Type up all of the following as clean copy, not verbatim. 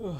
All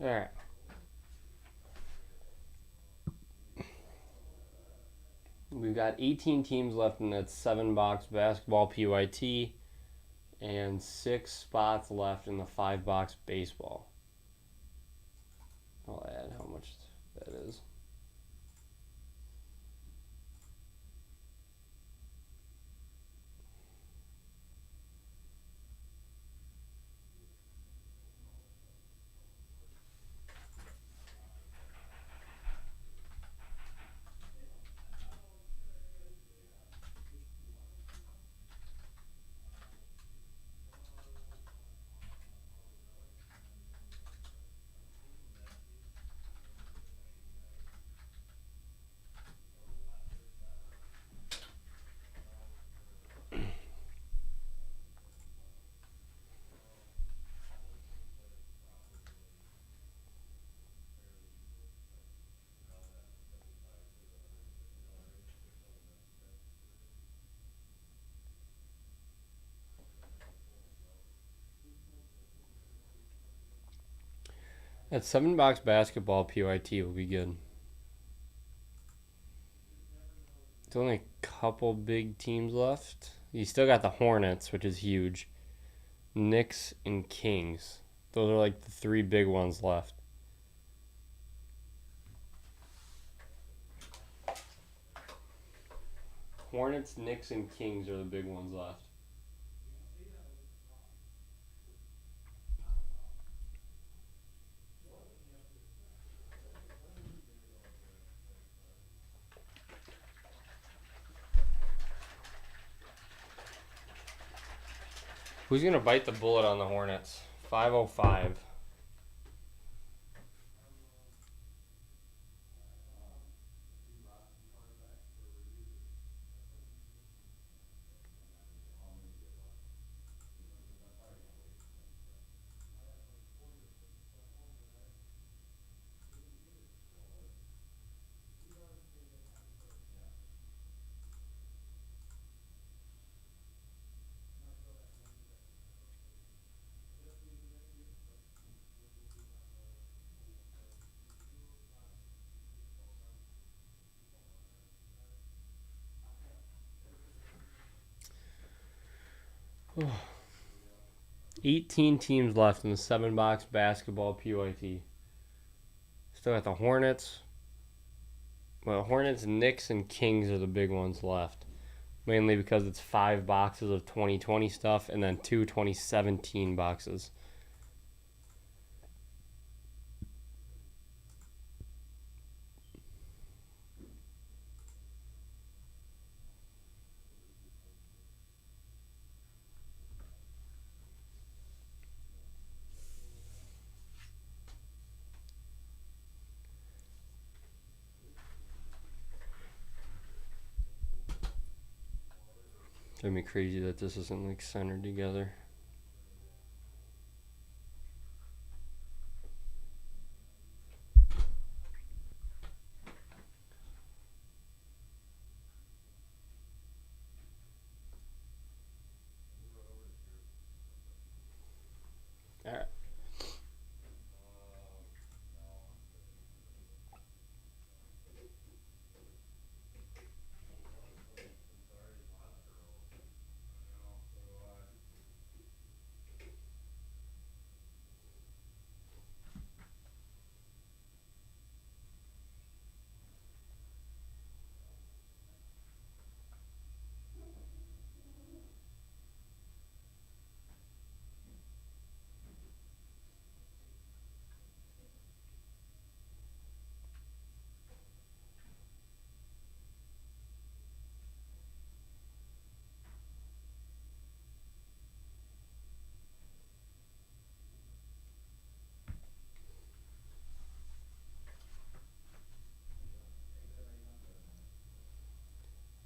right. We've got 18 teams left in that 7-box basketball PYT and 6 spots left in the 5-box baseball. I'll add how much that is. That 7-box basketball PYT will be good. It's only a couple big teams left. You still got the Hornets, which is huge. Knicks and Kings. Those are like the 3 big ones left. Hornets, Knicks, and Kings are the big ones left. Who's going to bite the bullet on the Hornets? 505. Oh. 18 teams left in the 7-box basketball PYT. Still got the Hornets. Well, Hornets, Knicks, and Kings are the big ones left. Mainly because it's 5 boxes of 2020 stuff and then 2 2017 boxes. It's gonna be crazy that this isn't like centered together. All right.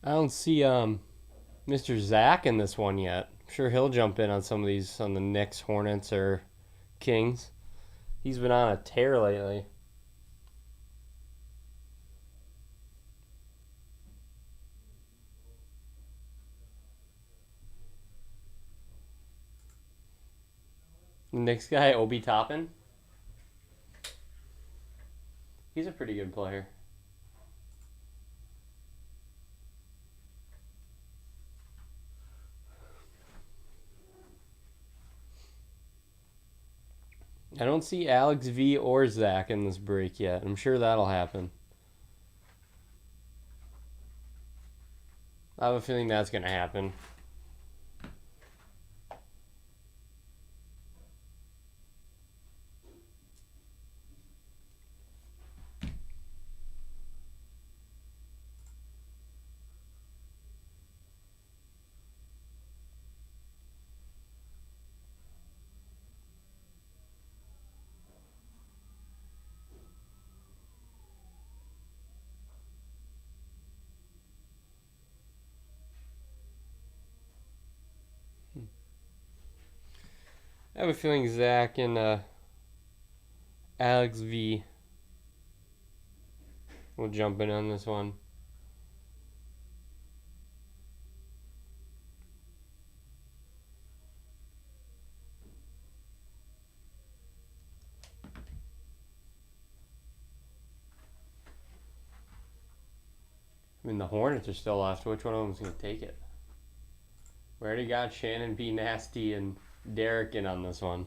I don't see Mr. Zach in this one yet. I'm sure he'll jump in on some of these on the Knicks, Hornets, or Kings. He's been on a tear lately. The Knicks guy, Obi Toppin. He's a pretty good player. I don't see Alex V or Zach in this break yet. I'm sure that'll happen. I have a feeling that's going to happen. I have a feeling Zach and Alex V will jump in on this one. I mean, the Hornets are still left. Which one of them is going to take it? We already got Shannon B. Nasty and Derek in on this one.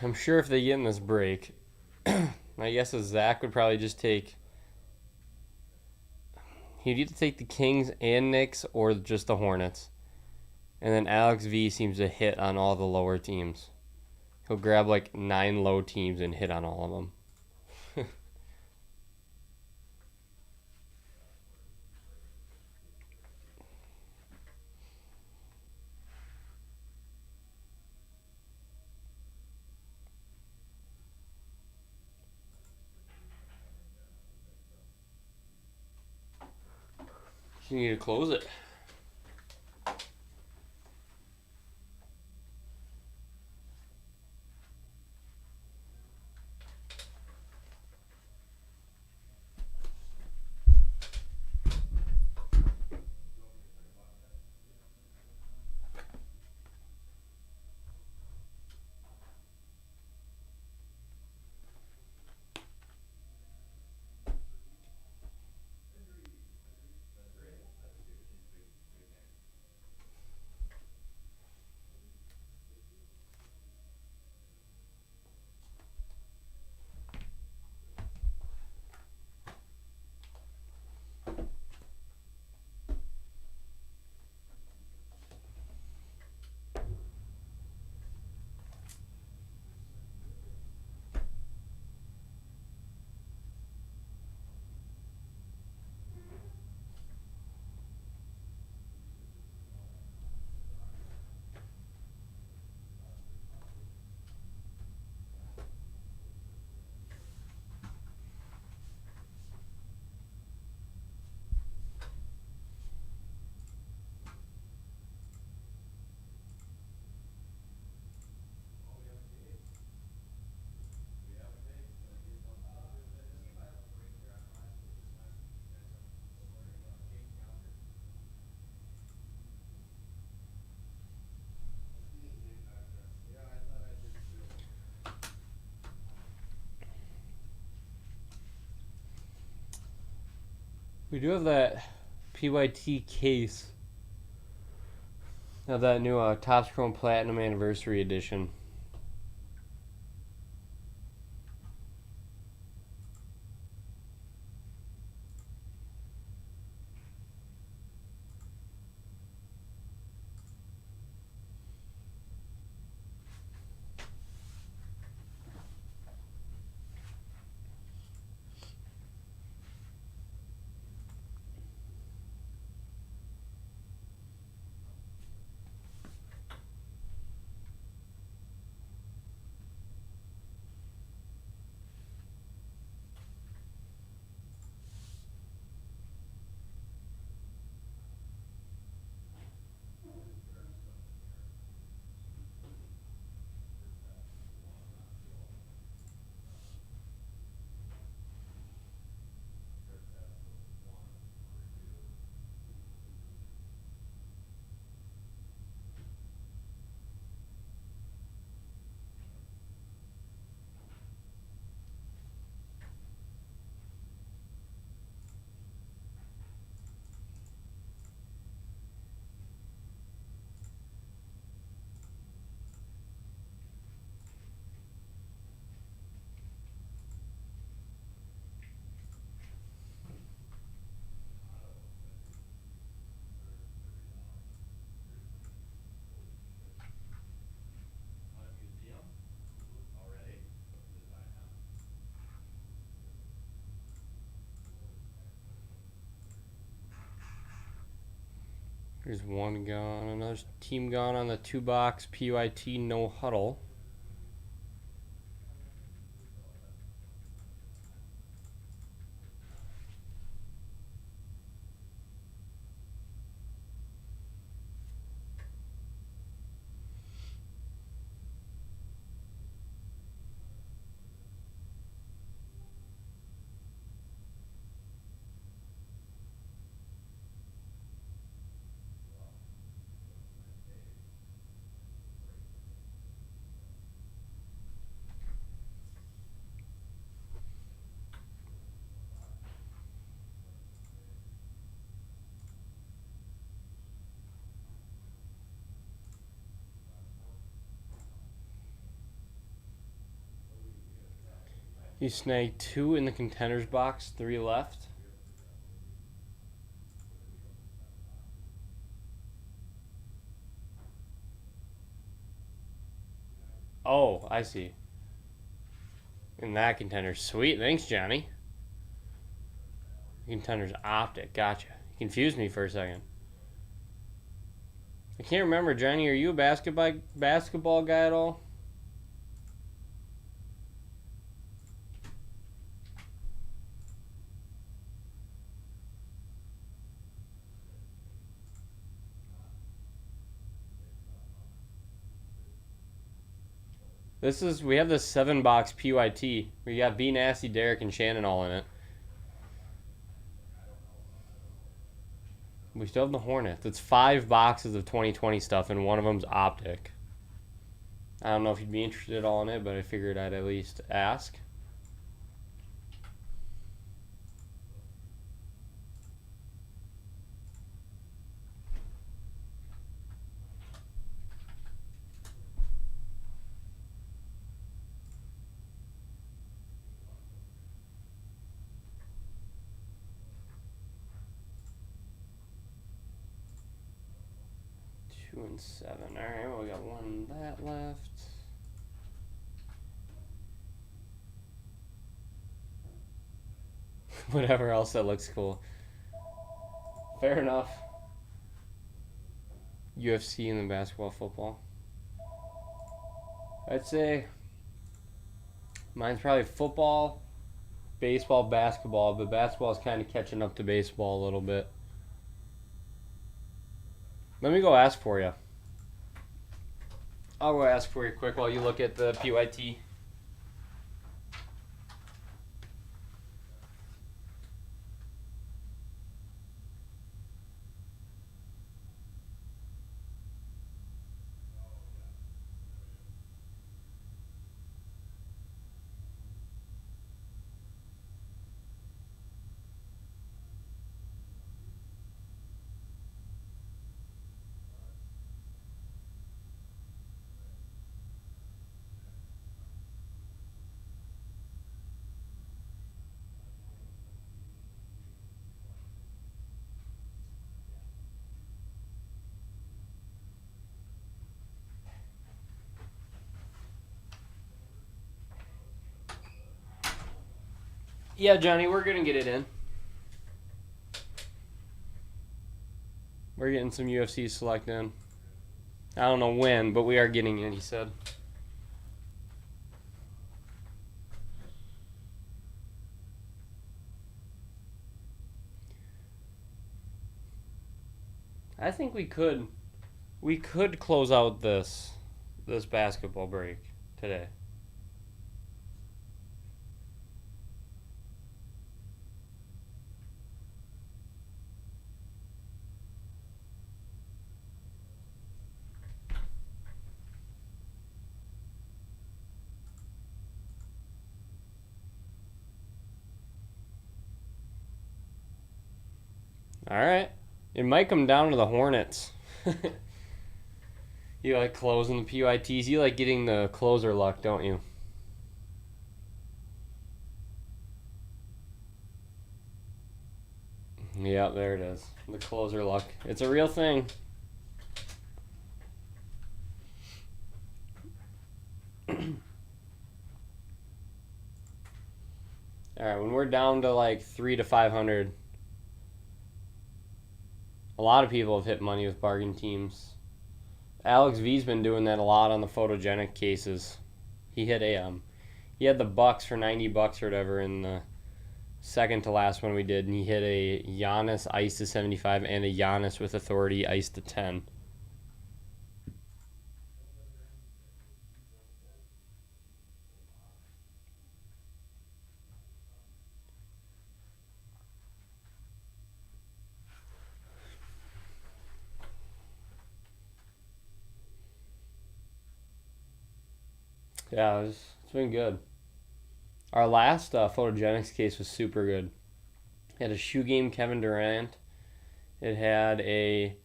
I'm sure if they get in this break, my guess is Zach would probably just take. He'd either take the Kings and Knicks or just the Hornets. And then Alex V seems to hit on all the lower teams. He'll grab like 9 low teams and hit on all of them. You need to close it. We do have that PYT case of that new Topps Chrome Platinum Anniversary Edition. There's one gone. Another team gone on the 2-box PYT no huddle. You snag 2 in the contenders box, 3 left. Oh, I see. In that contender. Sweet. Thanks, Johnny. Contender's optic. Gotcha. You confused me for a second. I can't remember, Johnny. Are you a basketball guy at all? We have the 7-box PYT. We got B Nasty, Derek, and Shannon all in it. We still have the Hornets. It's 5 boxes of 2020 stuff, and one of them's optic. I don't know if you'd be interested at all in it, but I figured I'd at least ask. Two and 7. All right, well, we got one that left. Whatever else that looks cool. Fair enough. UFC and then basketball, football. I'd say mine's probably football, baseball, basketball, but basketball is kind of catching up to baseball a little bit. Let me go ask for you. I'll go ask for you quick while you look at the PYT. Yeah, Johnny, we're gonna get it in. We're getting some UFC select in. I don't know when, but we are getting in, he said. I think we could close out this basketball break today. All right. It might come down to the Hornets. You like closing the PYTs. You like getting the closer luck, don't you? Yeah, there it is. The closer luck. It's a real thing. All right, when we're down to like 3 to 500, a lot of people have hit money with bargain teams. Alex V's been doing that a lot on the photogenic cases. He hit he had the Bucks for $90 or whatever in the second to last one we did, and he hit a Giannis ice to 75 and a Giannis with authority ice to 10. Yeah, it's been good. Our last photogenics case was super good. It had a shoe game Kevin Durant. It had a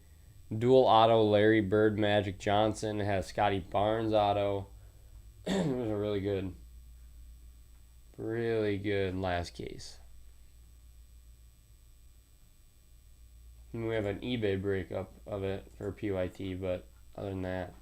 dual auto Larry Bird Magic Johnson. It had a Scotty Barnes auto. It was a really good last case. And we have an eBay breakup of it for PYT, but other than that.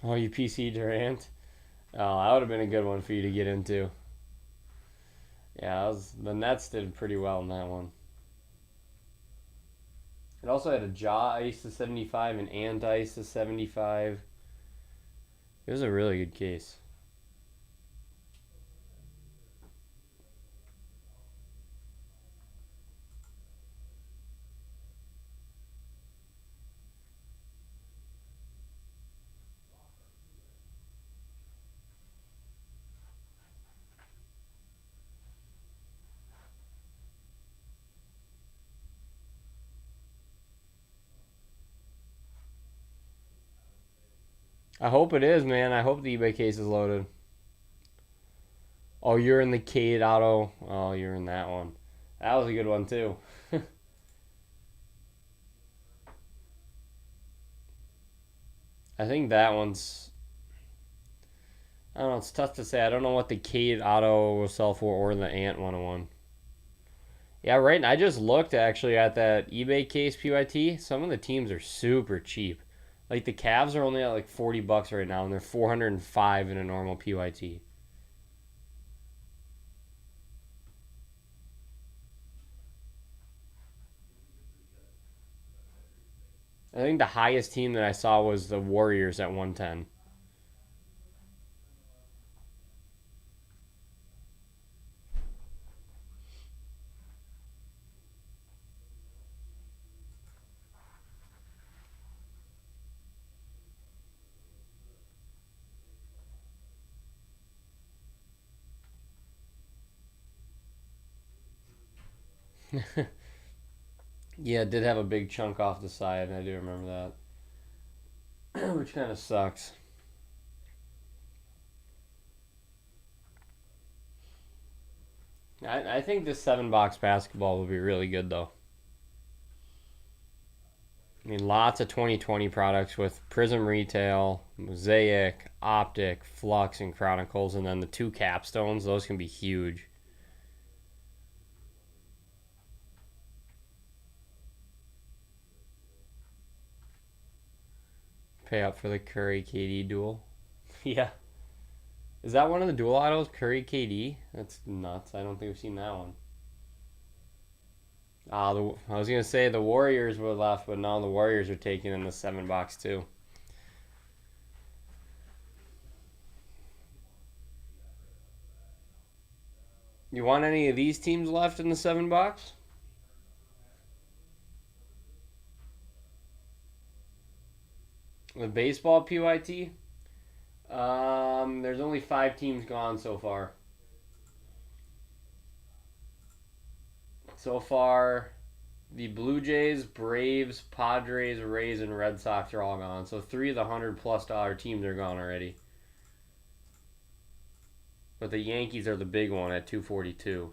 Oh, you PC Durant? Oh, that would have been a good one for you to get into. Yeah, the Nets did pretty well in that one. It also had a Jaw ice to 75 and Ant ice to 75. It was a really good case. I hope it is, man. I hope the eBay case is loaded. Oh, you're in the Cade Auto. Oh, you're in that one. That was a good one, too. I think that one's. I don't know. It's tough to say. I don't know what the Cade Auto will sell for or the Ant 101. Yeah, right. I just looked actually at that eBay case PYT. Some of the teams are super cheap. Like the Cavs are only at like $40 right now, and they're 405 in a normal PYT. I think the highest team that I saw was the Warriors at 110. Yeah, it did have a big chunk off the side. I do remember that, which kind of sucks. I think this 7 box basketball will be really good though. I mean, lots of 2020 products with Prism Retail, Mosaic, Optic, Flux, and Chronicles, and then the two capstones. Those can be huge. Pay up for the Curry KD duel. Yeah. Is that one of the dual autos, Curry KD? That's nuts. I don't think we've seen that one. I was gonna say the Warriors were left, but now the Warriors are taking in the 7 box too. You want any of these teams left in the 7 box? The baseball PYT? There's only 5 teams gone so far. So far, the Blue Jays, Braves, Padres, Rays, and Red Sox are all gone. So 3 of the $100+ teams are gone already. But the Yankees are the big one at 242.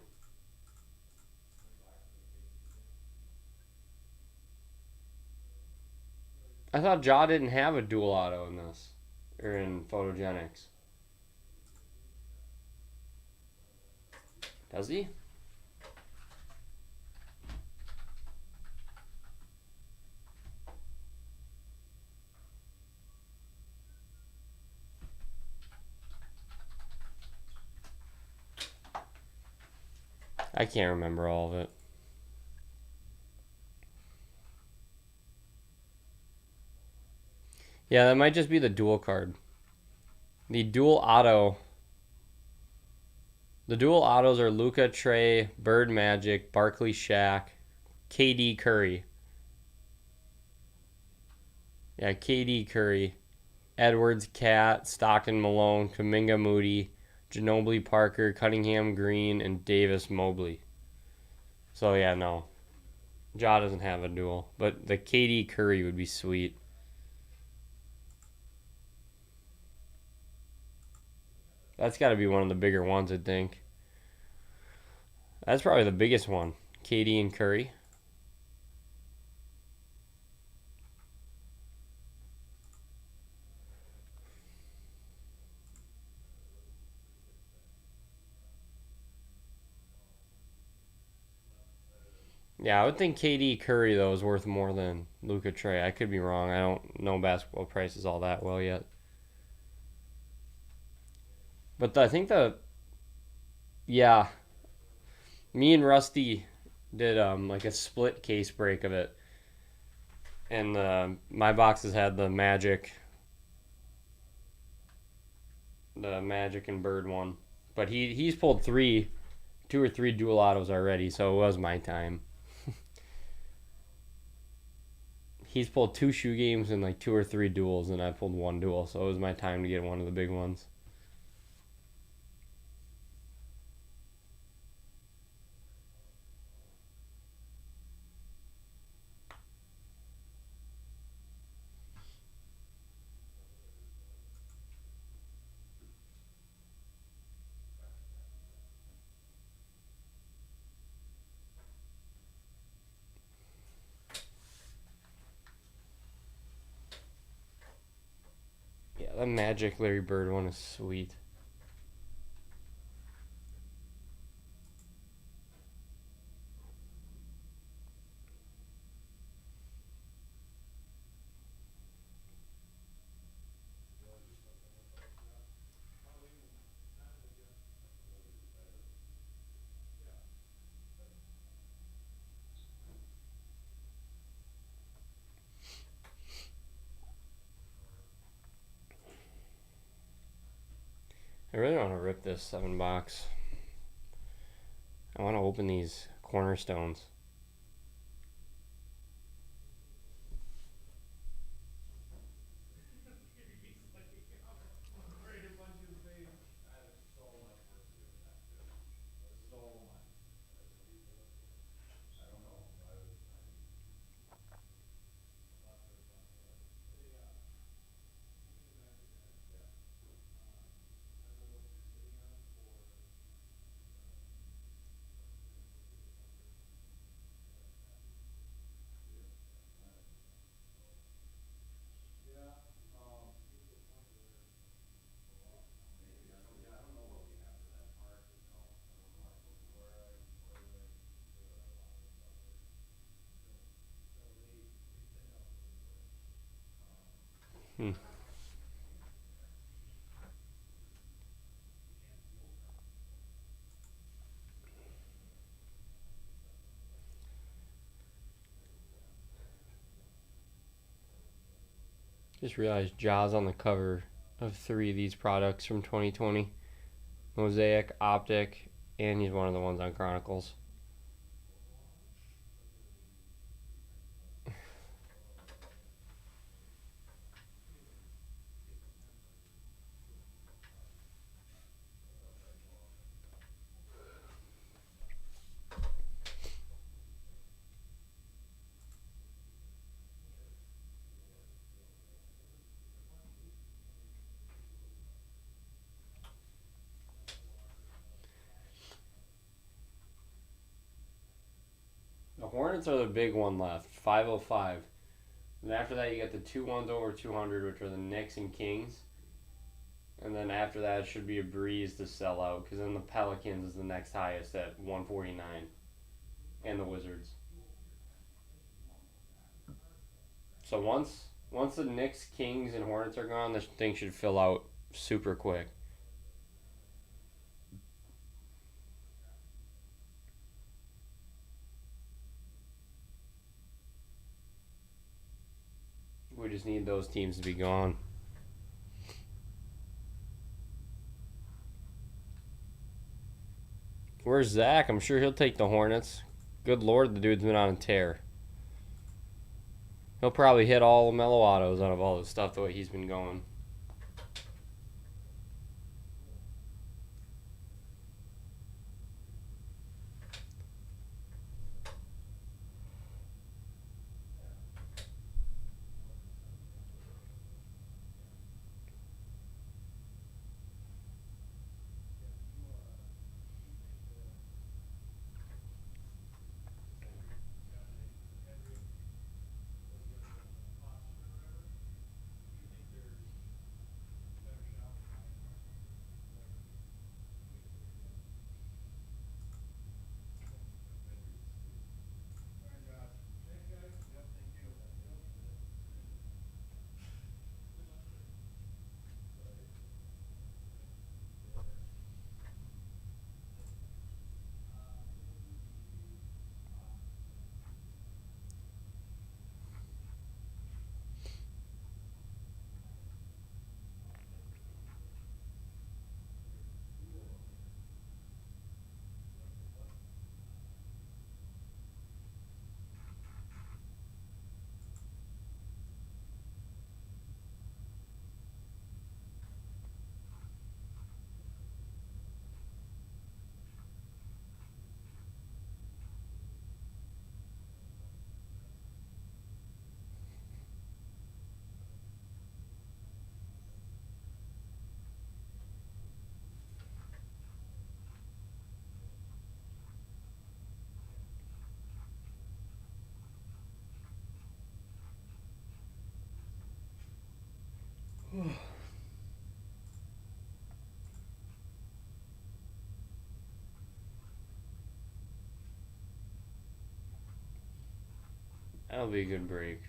I thought Jaw didn't have a dual auto in this, or in Photogenics. Does he? I can't remember all of it. Yeah, that might just be the dual card. The dual auto. The dual autos are Luca, Trey, Bird Magic, Barkley, Shaq, KD, Curry. Yeah, KD, Curry, Edwards, Cat, Stockton, Malone, Kuminga, Moody, Ginobili, Parker, Cunningham, Green, and Davis, Mobley. So yeah, no. Ja doesn't have a dual, but the KD Curry would be sweet. That's got to be one of the bigger ones, I think. That's probably the biggest one. KD and Curry. Yeah, I would think KD Curry though is worth more than Luca Trey. I could be wrong. I don't know basketball prices all that well yet. But I think yeah, me and Rusty did like a split case break of it, and my boxes had the Magic and Bird one, but he's pulled 2 or 3 dual autos already, so it was my time. He's pulled 2 shoe games and like 2 or 3 duels, and I pulled 1 duel, so it was my time to get one of the big ones. Yeah, the Magic Larry Bird one is sweet. I really want to rip this 7 box. I want to open these cornerstones. Hmm. Just realized Jaws on the cover of 3 of these products from 2020. Mosaic, Optic, and he's one of the ones on Chronicles. The Hornets are the big one left, 505. And after that, you get the 2 ones over 200, which are the Knicks and Kings. And then after that, it should be a breeze to sell out because then the Pelicans is the next highest at 149, and the Wizards. So once the Knicks, Kings, and Hornets are gone, this thing should fill out super quick. We just need those teams to be gone. Where's Zach? I'm sure he'll take the Hornets. Good lord, the dude's been on a tear. He'll probably hit all the mellow autos out of all this stuff the way he's been going. That'll be a good break.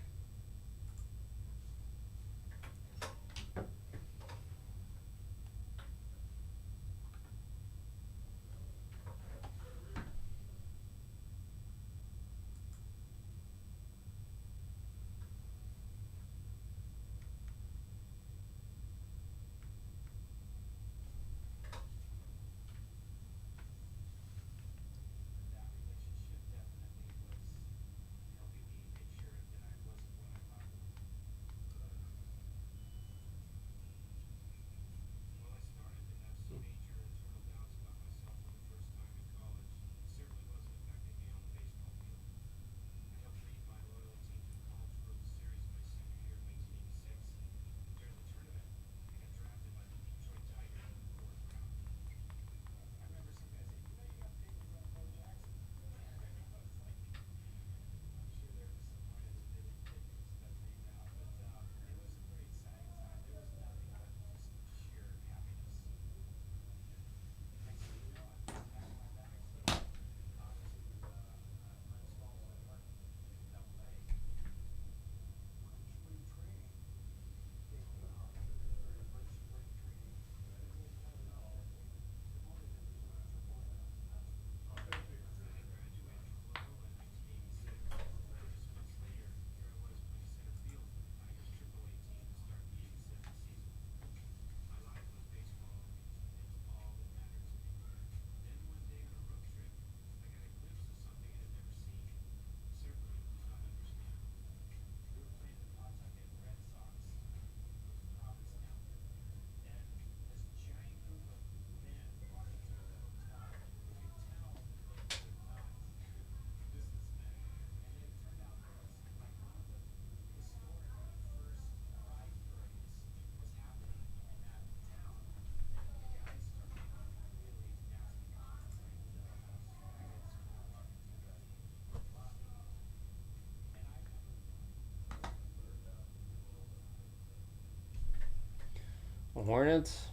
Hornets,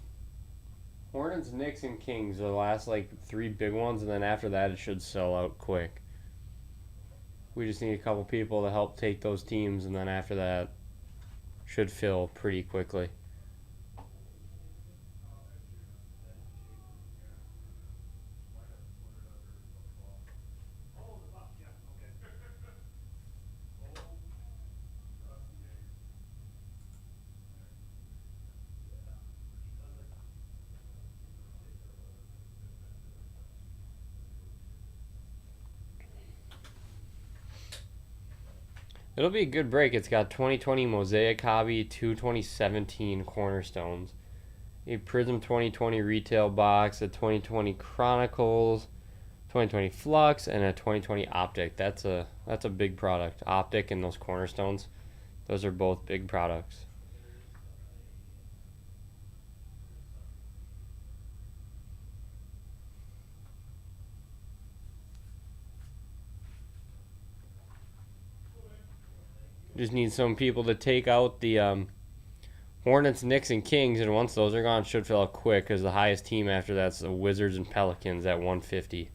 Knicks, and Kings are the last like three big ones, and then after that it should sell out quick. We just need a couple people to help take those teams, and then after that should fill pretty quickly. It'll be a good break. It's got 2020 Mosaic Hobby, two 2017 Cornerstones, a Prism 2020 retail box, a 2020 Chronicles, 2020 Flux, and a 2020 Optic. That's a big product. Optic and those Cornerstones, those are both big products. Just need some people to take out the Hornets, Knicks, and Kings, and once those are gone, should fill out quick because the highest team after that's the Wizards and Pelicans at 150.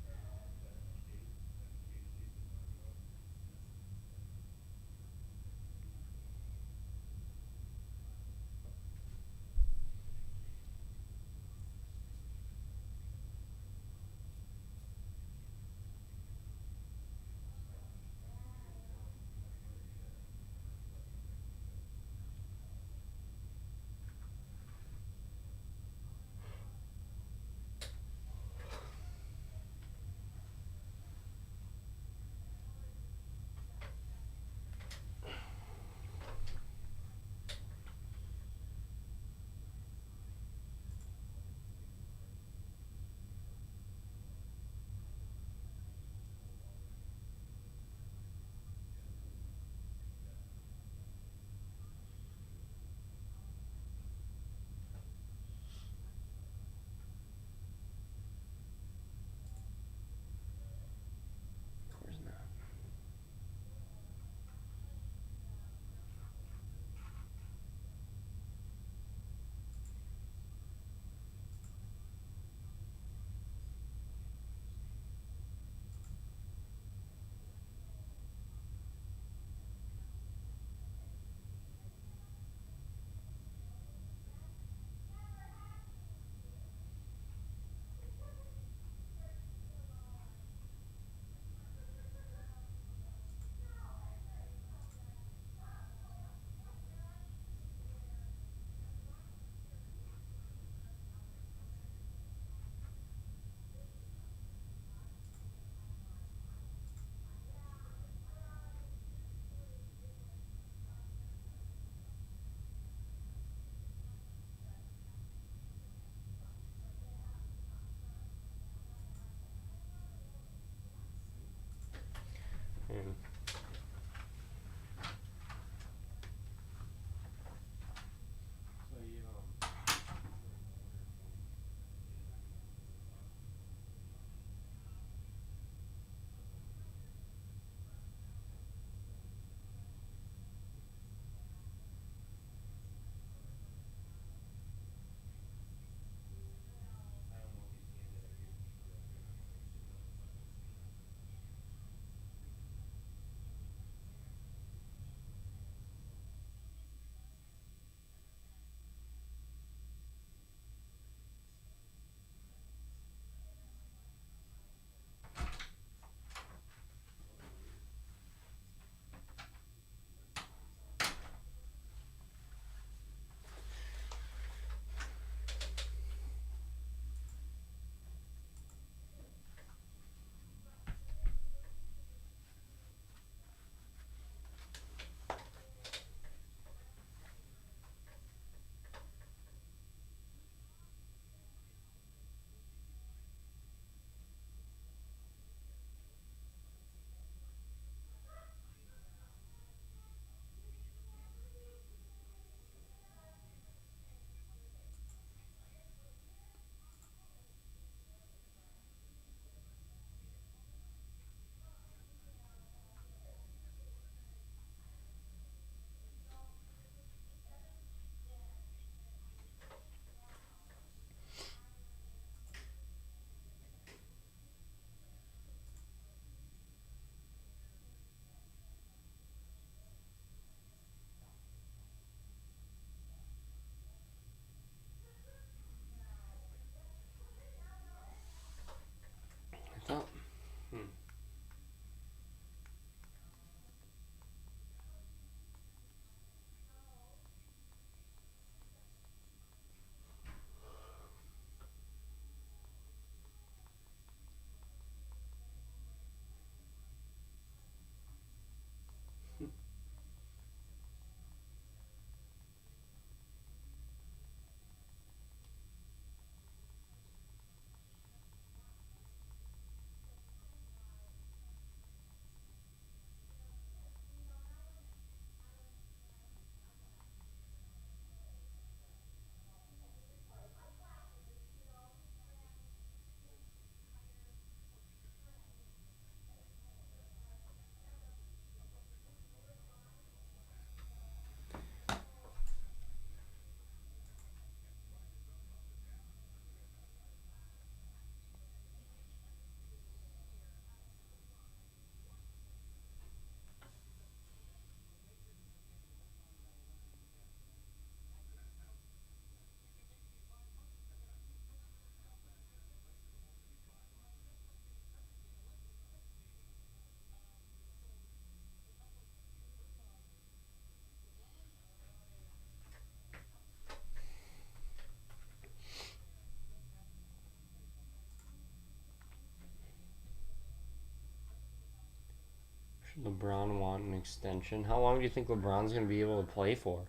LeBron want an extension. How long do you think LeBron's going to be able to play for?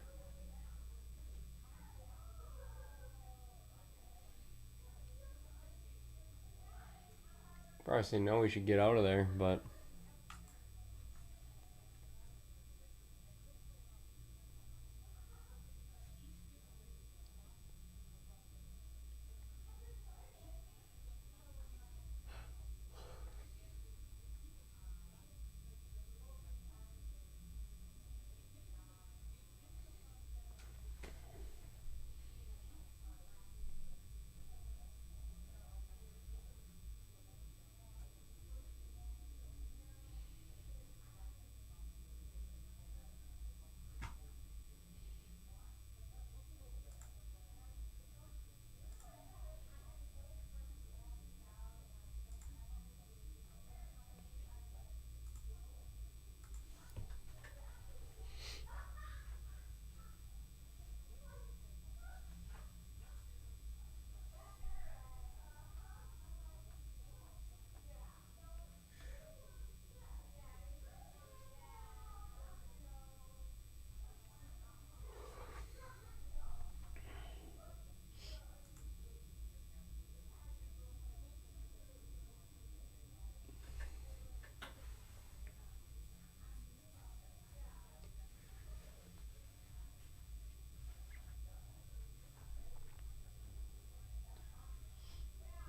Probably say no, we should get out of there, but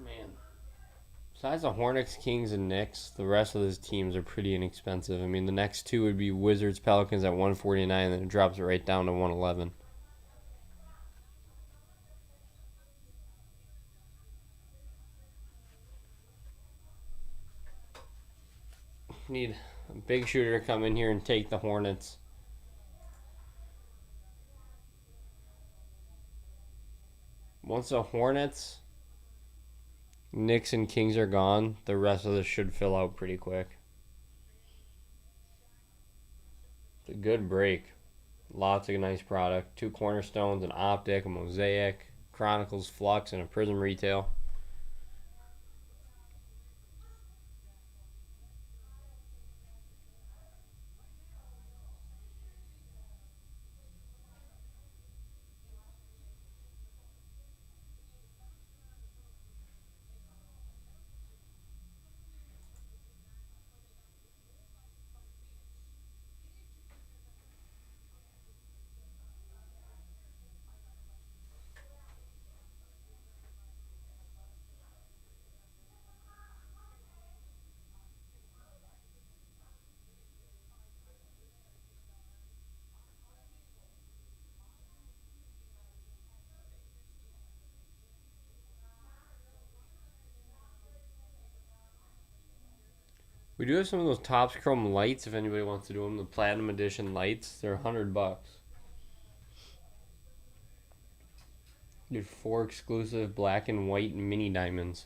man. Besides the Hornets, Kings, and Knicks, the rest of those teams are pretty inexpensive. I mean, the next two would be Wizards, Pelicans at 149, and then it drops it right down to 111. Need a big shooter to come in here and take the Hornets. Once the Hornets, Knicks, and Kings are gone, the rest of this should fill out pretty quick. It's a good break. Lots of nice product. Two cornerstones, an optic, a mosaic, Chronicles Flux, and a Prism Retail. We do have some of those Topps Chrome lights if anybody wants to do them. The Platinum Edition lights. They're $100. Get 4 exclusive black and white mini diamonds.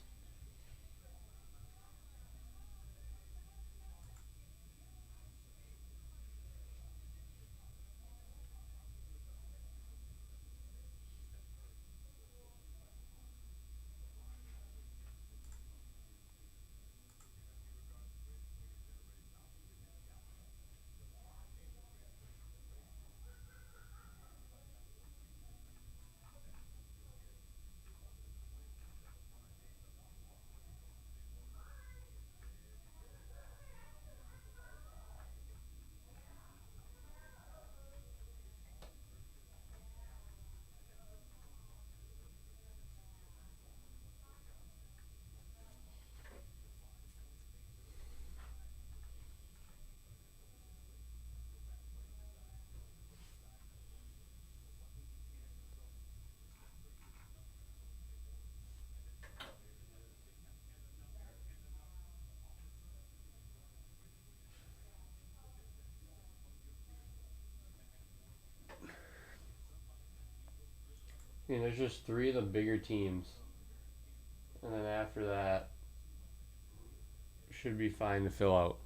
There's just 3 of the bigger teams. And then after that, should be fine to fill out.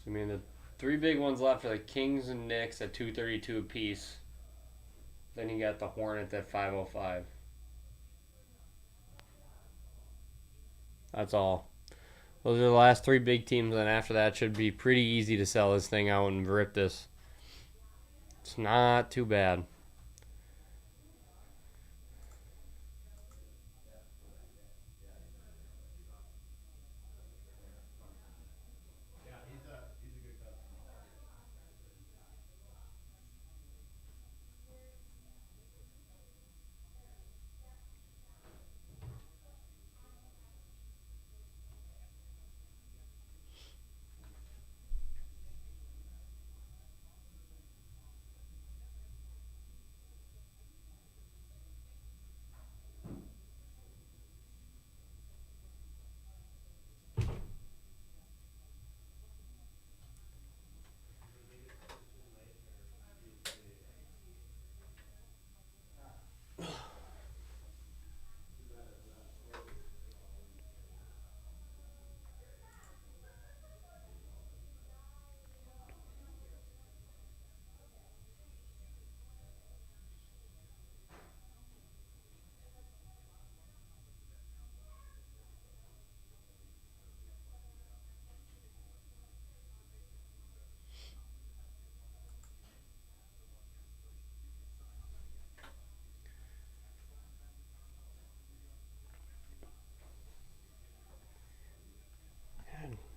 I mean, the three big ones left are the Kings and Knicks at 232 apiece. Then you got the Hornets at 505. That's all. Those are the last three big teams, and after that, should be pretty easy to sell this thing out and rip this. It's not too bad.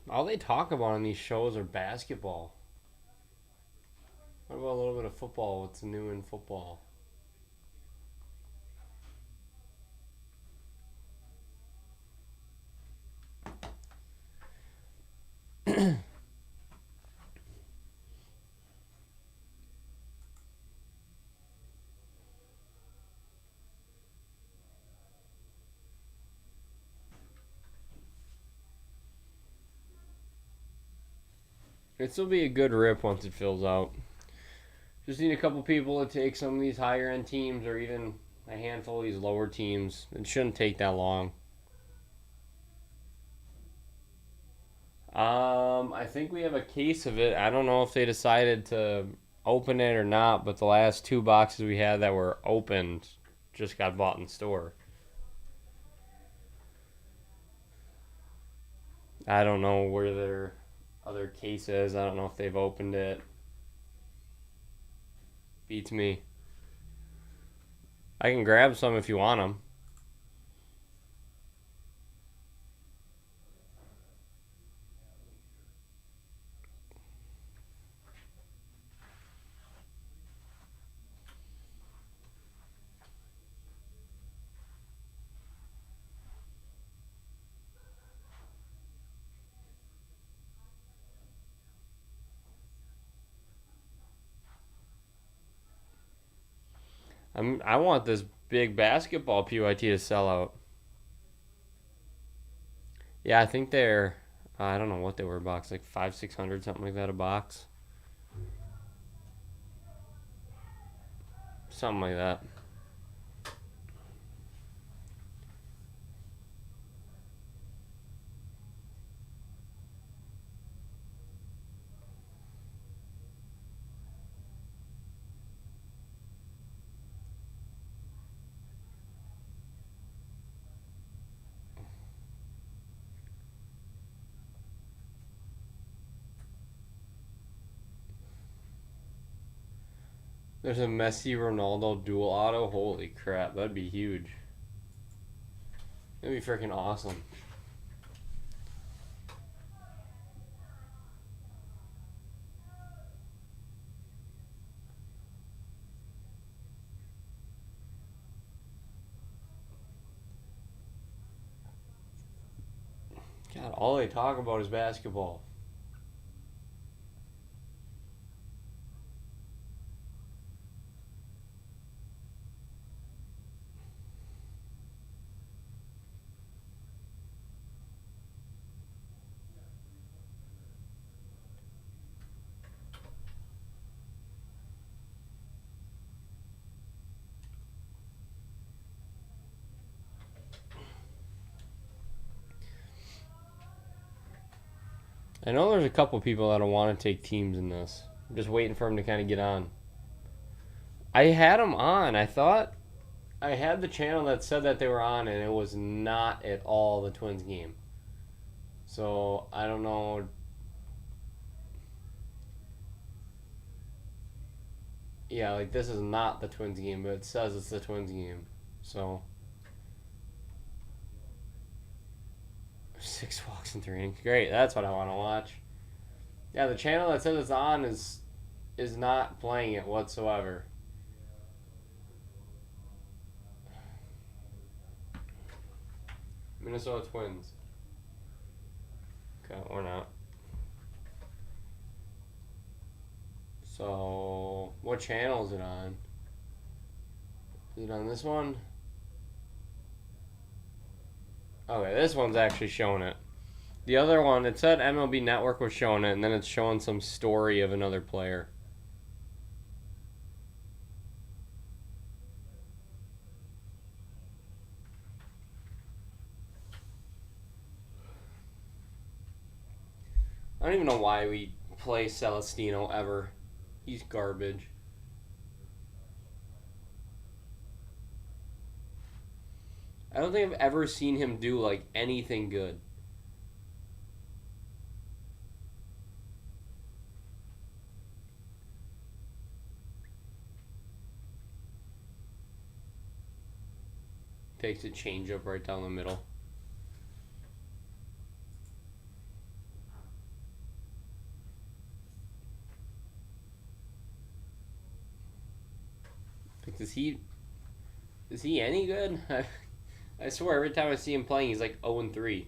All they talk about on these shows are basketball. What about a little bit of football? What's new in football? It will be a good rip once it fills out. Just need a couple people to take some of these higher end teams or even a handful of these lower teams. It shouldn't take that long. I think we have a case of it. I don't know if they decided to open it or not, but the last two boxes we had that were opened just got bought in store. I don't know where their other case is. I don't know if they've opened it. Beats me. I can grab some if you want them. I want this big basketball PYT to sell out. Yeah, I think they're. I don't know what they were a box, like 500-600, something like that a box. Something like that. There's a Messi Ronaldo dual auto. Holy crap, that'd be huge. That'd be freaking awesome. God, all they talk about is basketball. I know there's a couple people that'll want to take teams in this. I'm just waiting for him to kind of get on. I had him on. I thought I had the channel that said that they were on, and it was not at all the Twins game. So I don't know. Yeah, like this is not the Twins game, but it says it's the Twins game. So 6 walks in 3 innings. Great, that's what I want to watch. Yeah, the channel that says it's on is not playing it whatsoever. Minnesota Twins. Okay, or not. So, what channel is it on? Is it on this one? Okay, this one's actually showing it. The other one, it said MLB Network was showing it, and then it's showing some story of another player. I don't even know why we play Celestino ever. He's garbage. I don't think I've ever seen him do like anything good. Takes a changeup right down the middle. Like, is he any good? I swear every time I see him playing, he's like 0-3.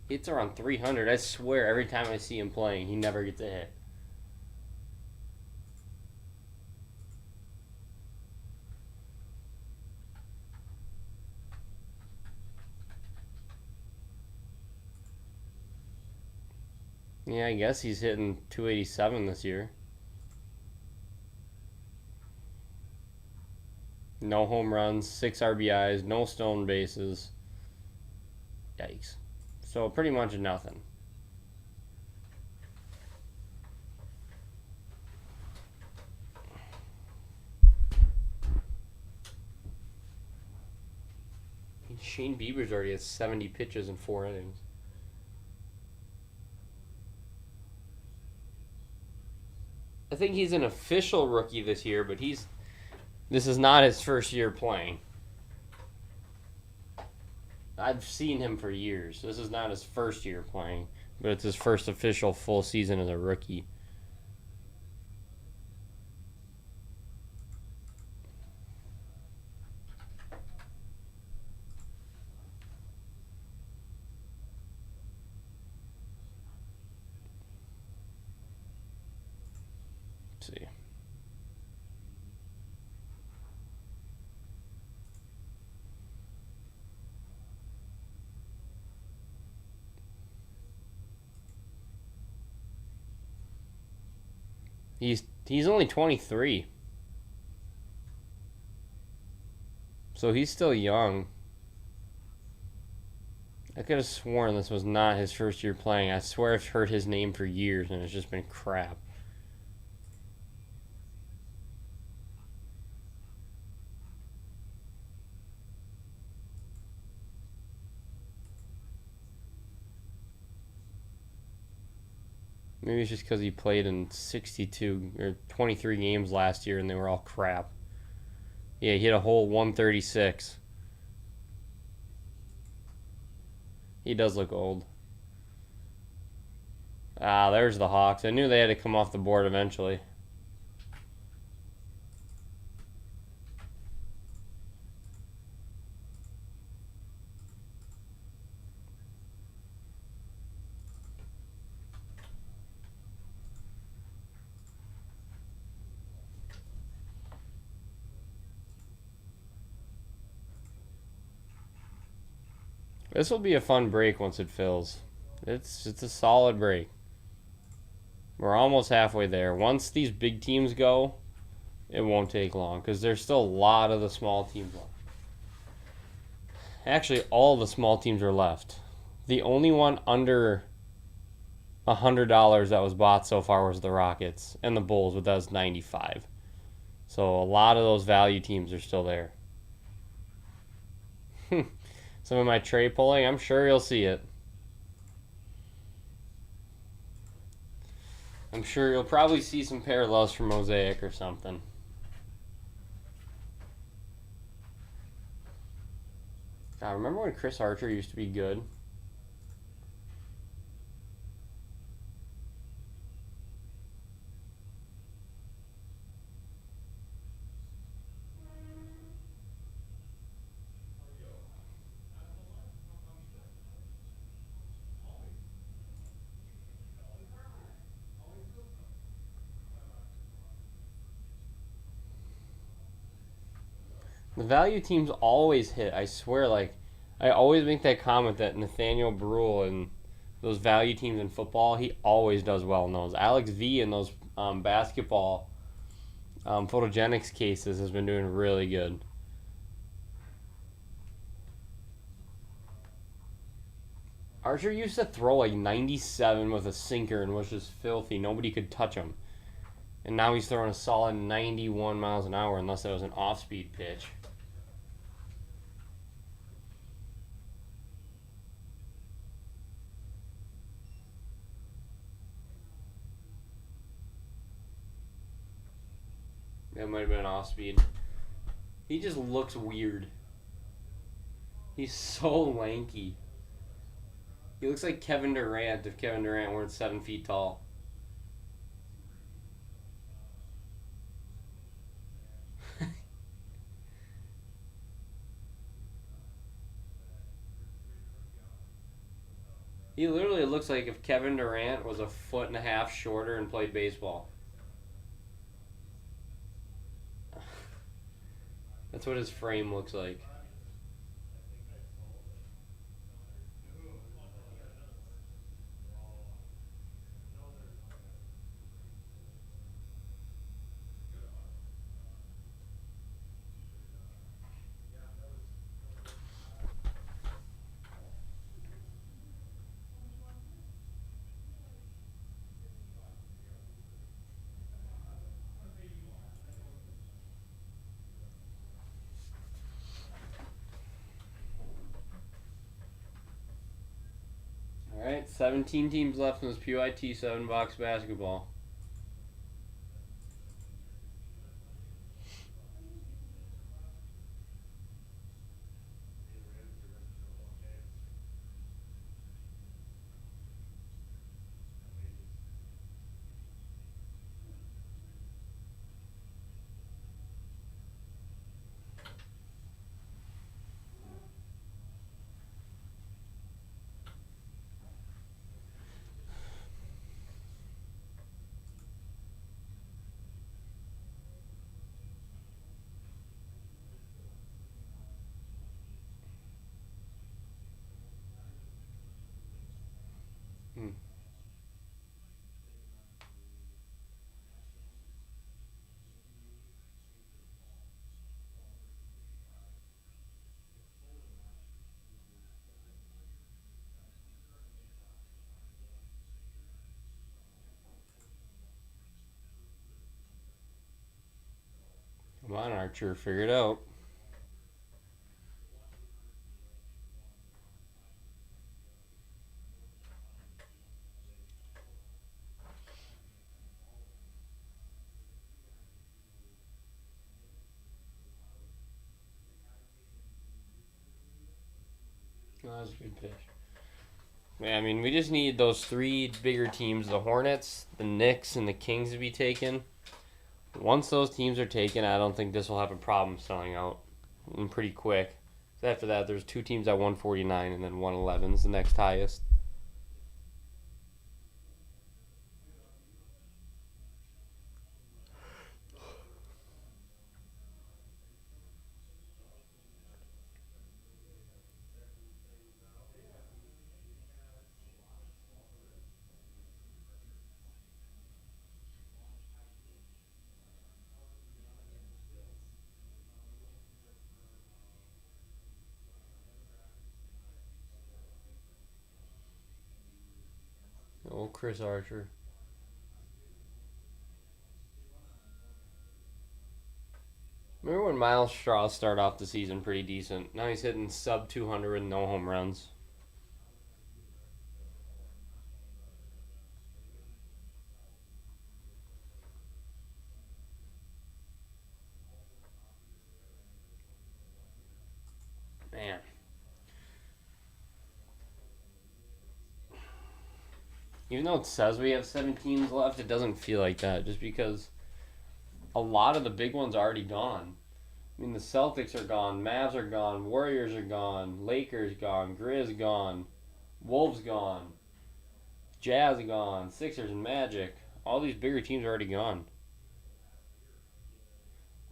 Hits around 300. I swear every time I see him playing, he never gets a hit. Yeah, I guess he's hitting 287 this year. No home runs, 6 RBIs, no stolen bases. Yikes. So pretty much nothing. Shane Bieber's already has 70 pitches in 4 innings. I think he's an official rookie this year, but this is not his first year playing. I've seen him for years. This is not his first year playing, but it's his first official full season as a rookie. Let's see. He's only 23. So he's still young. I could have sworn this was not his first year playing. I swear I've heard his name for years and it's just been crap. Maybe it's just because he played in 62 or 23 games last year and they were all crap. Yeah, he hit a whole 136. He does look old. Ah, there's the Hawks. I knew they had to come off the board eventually. This will be a fun break once it fills. It's a solid break. We're almost halfway there. Once these big teams go, it won't take long because there's still a lot of the small teams left. Actually, all the small teams are left. The only one under $100 that was bought so far was the Rockets and the Bulls, but that was 95. So a lot of those value teams are still there. Some of my trade pulling, I'm sure you'll see it. I'm sure you'll probably see some parallels from Mosaic or something. God, remember when Chris Archer used to be good? The value teams always hit. I swear, like, I always make that comment that Nathaniel Brule and those value teams in football, he always does well in those. Alex V in those basketball photogenics cases has been doing really good. Archer used to throw like 97 with a sinker and was just filthy. Nobody could touch him. And now he's throwing a solid 91 miles an hour unless that was an off-speed pitch. That might have been off speed. He just looks weird. He's so lanky. He looks like Kevin Durant if Kevin Durant weren't 7 feet tall. He literally looks like if Kevin Durant was a foot and a half shorter and played baseball. That's what his frame looks like. All right, 17 teams left in this PYT 7-box basketball. Hmm. Come on, Archer, figure it out. Oh, that was a good pitch. Yeah, I mean, we just need those three bigger teams, the Hornets, the Knicks, and the Kings to be taken. Once those teams are taken, I don't think this will have a problem selling out pretty quick. After that, there's two teams at 149, and then 111 is the next highest. Chris Archer. Remember when Miles Straw started off the season pretty decent? Now he's hitting sub 200 with no home runs. Man. Even though it says we have 7 teams left, it doesn't feel like that just because a lot of the big ones are already gone. I mean, the Celtics are gone, Mavs are gone, Warriors are gone, Lakers gone, Grizz gone, Wolves gone, Jazz gone, Sixers and Magic. All these bigger teams are already gone.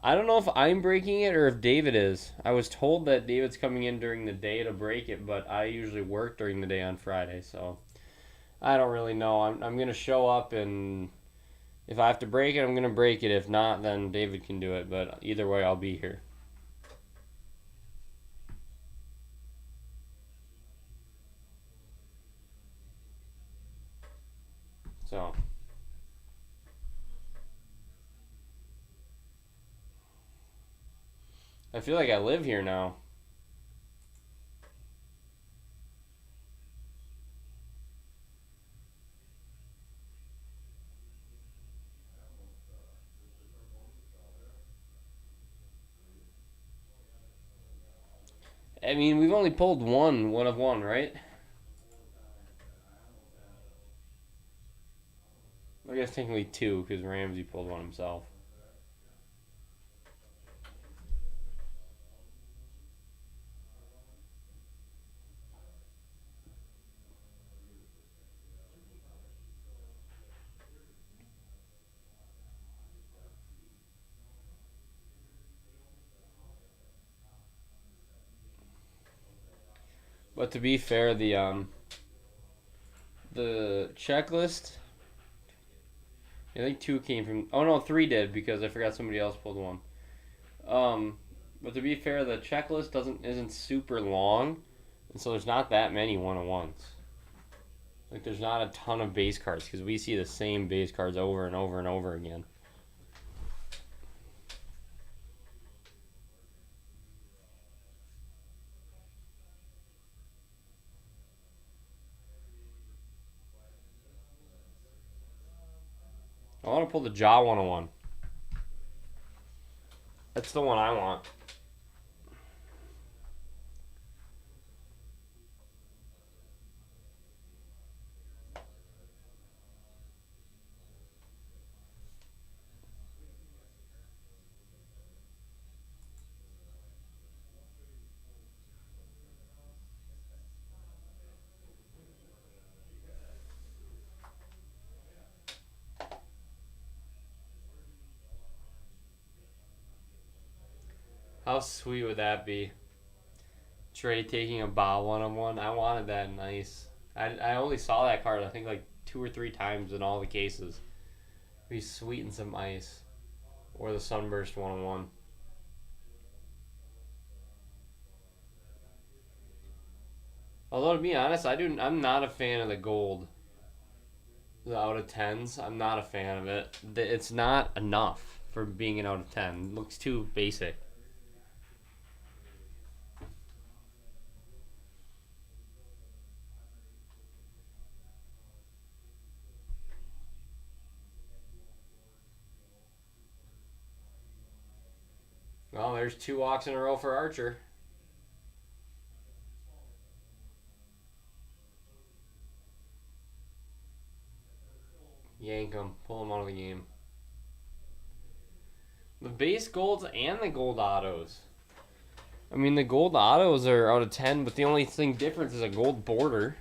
I don't know if I'm breaking it or if David is. I was told that David's coming in during the day to break it, but I usually work during the day on Friday, so I don't really know. I'm going to show up, and if I have to break it, I'm going to break it. If not, then David can do it, but either way, I'll be here. So, I feel like I live here now. I mean, we've only pulled one of one, right? I guess technically two because Ramsey pulled one himself. But to be fair, the checklist, I think two came from. Oh no, three did because I forgot somebody else pulled one. But to be fair, the checklist isn't super long, and so there's not that many 1-on-ones. Like there's not a ton of base cards because we see the same base cards over and over and over again. I want to pull the Jaw 101. That's the one I want. How sweet would that be? Trey taking a bow 1-on-1. I wanted that nice. I only saw that card I think like 2 or 3 times in all the cases. Be sweet and some ice, or the Sunburst 1-on-1. Although to be honest, I'm not a fan of the gold. The out of tens, I'm not a fan of it. It's not enough for being an out of 10. It looks too basic. Well, there's 2 walks in a row for Archer. Yank him, pull him out of the game. The base golds and the gold autos. I mean, the gold autos are out of 10, but the only thing difference is a gold border.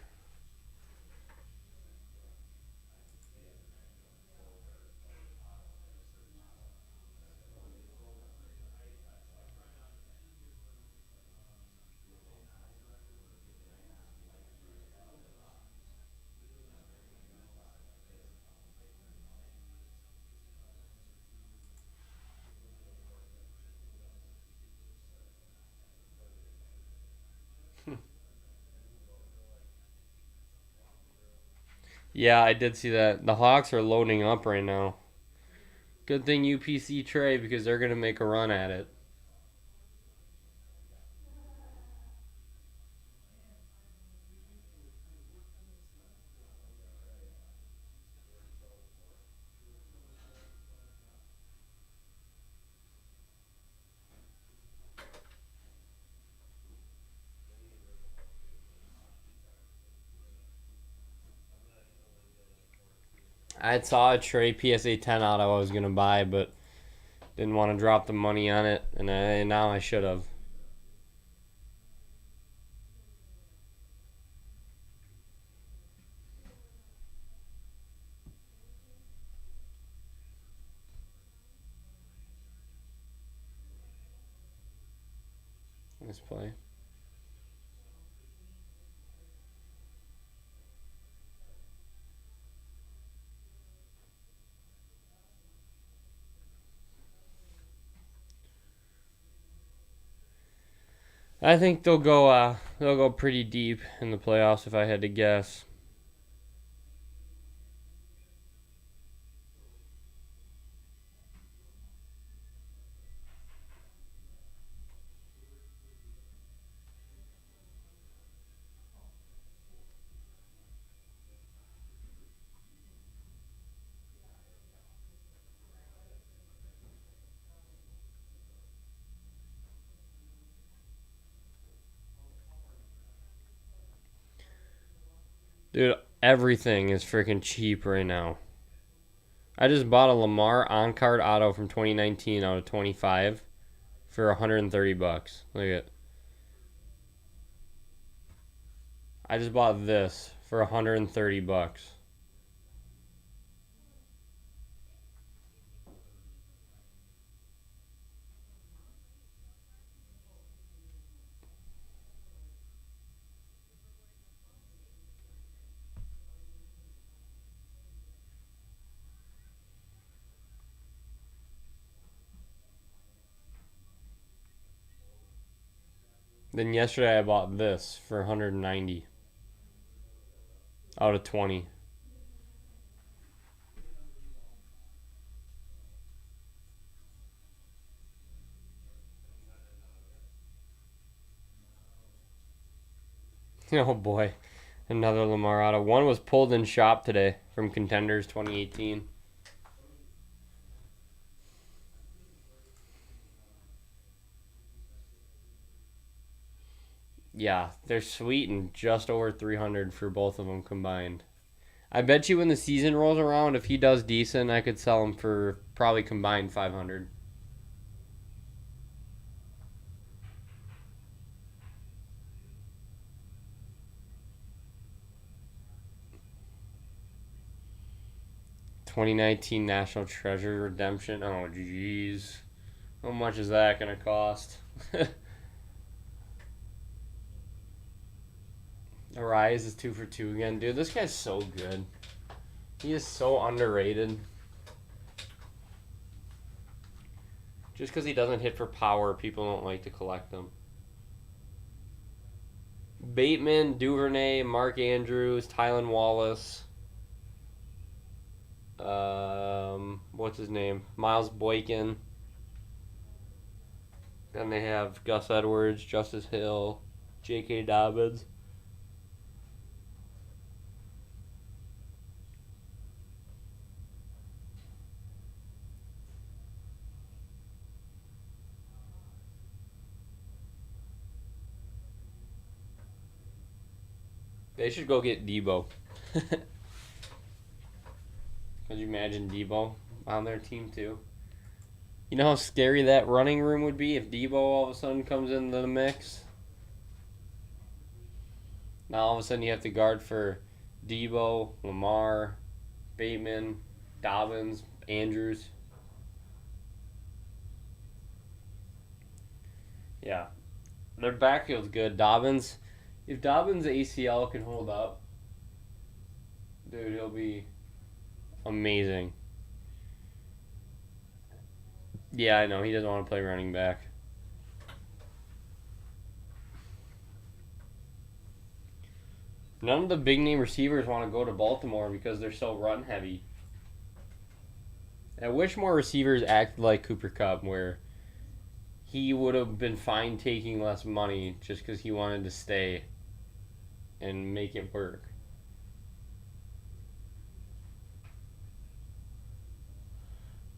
Yeah, I did see that. The Hawks are loading up right now. Good thing UPC Trey because they're gonna make a run at it. I saw a Trey PSA 10 out I was gonna buy, but didn't want to drop the money on it, and now I should have. Nice play. I think they'll go pretty deep in the playoffs if I had to guess. Dude, everything is freaking cheap right now. I just bought a Lamar on-card auto from 2019 out of 25 for 130 bucks. Look at it. I just bought this for 130 bucks. Then yesterday I bought this for 190 out of 20. Oh boy, another Lamar auto. One was pulled in shop today from Contenders 2018. Yeah, they're sweet and just over 300 for both of them combined. I bet you when the season rolls around, if he does decent, I could sell him for probably combined 500. 2019 National Treasure Redemption. Oh, jeez. How much is that going to cost? Arise is 2 for 2 again. Dude, this guy's so good. He is so underrated. Just because he doesn't hit for power, people don't like to collect them. Bateman, Duvernay, Mark Andrews, Tylan Wallace. What's his name? Miles Boykin. Then they have Gus Edwards, Justice Hill, J.K. Dobbins. They should go get Debo. Could you imagine Debo on their team too? You know how scary that running room would be if Debo all of a sudden comes into the mix? Now all of a sudden you have to guard for Debo, Lamar, Bateman, Dobbins, Andrews. Yeah. Their backfield's good. Dobbins, if Dobbins' ACL can hold up, dude, he'll be amazing. Yeah, I know. He doesn't want to play running back. None of the big name receivers want to go to Baltimore because they're so run heavy. I wish more receivers acted like Cooper Kupp, where he would have been fine taking less money just because he wanted to stay and make it work.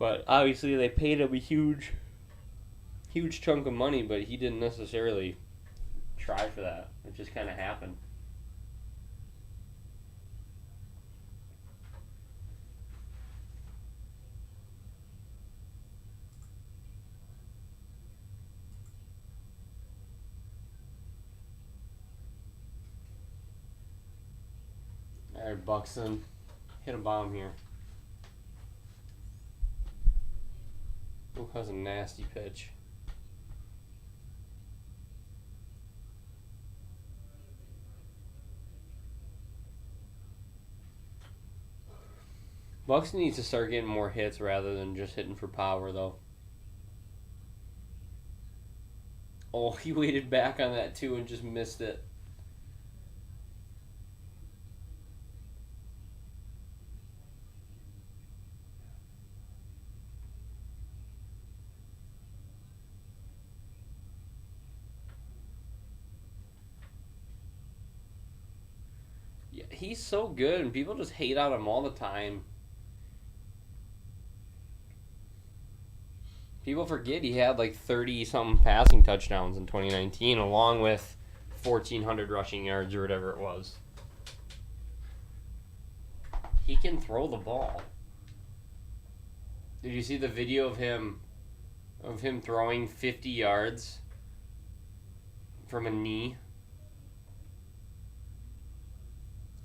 But obviously they paid him a huge chunk of money, but he didn't necessarily try for that. It just kind of happened. All right, Buxton, hit a bomb here. Ooh, that was a nasty pitch. Buxton needs to start getting more hits rather than just hitting for power, though. Oh, he waited back on that too and just missed it. Yeah, he's so good, and people just hate on him all the time. People forget he had like 30 something passing touchdowns in 2019, along with 1,400 rushing yards or whatever it was. He can throw the ball. Did you see the video of him throwing 50 yards from a knee?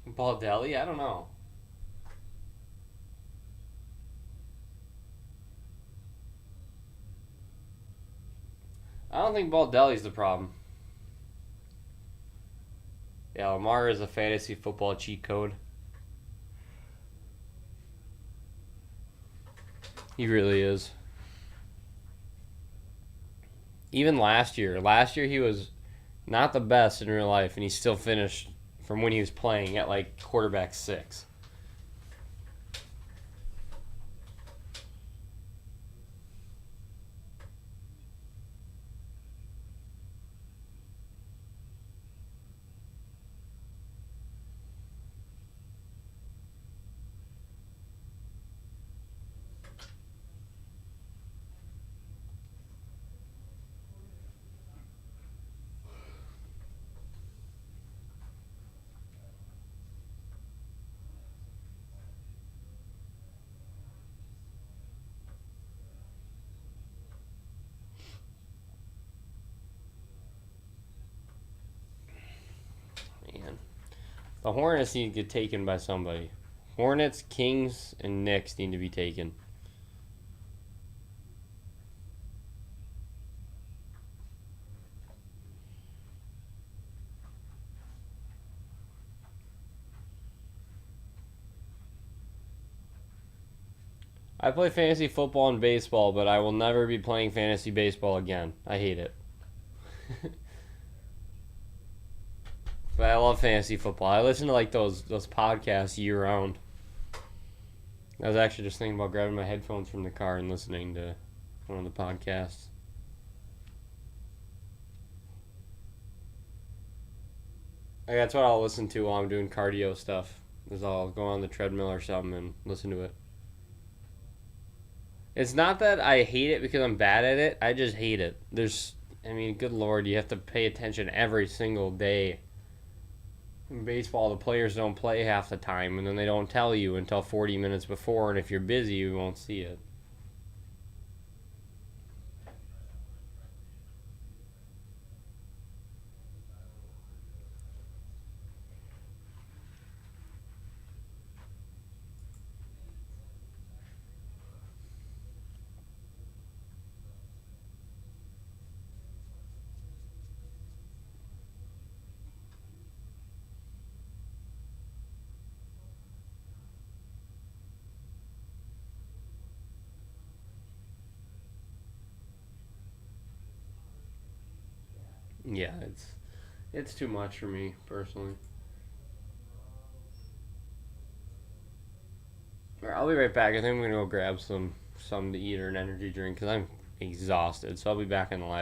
Baldelli? I don't know. I don't think Baldelli's the problem. Yeah, Lamar is a fantasy football cheat code. He really is. Even last year he was not the best in real life, and he still finished from when he was playing at like quarterback 6. Man, the Hornets need to get taken by somebody. Hornets, Kings, and Knicks need to be taken. I play fantasy football and baseball, but I will never be playing fantasy baseball again. I hate it. But I love fantasy football. I listen to like those podcasts year round. I was actually just thinking about grabbing my headphones from the car and listening to one of the podcasts. Like, that's what I'll listen to while I'm doing cardio stuff. Is I'll go on the treadmill or something and listen to it. It's not that I hate it because I'm bad at it. I just hate it. I mean, good lord, you have to pay attention every single day. In baseball, the players don't play half the time, and then they don't tell you until 40 minutes before, and if you're busy, you won't see it. Yeah, it's too much for me personally. I'll be right back. I think I'm gonna go grab something to eat or an energy drink because I'm exhausted. So I'll be back in the live.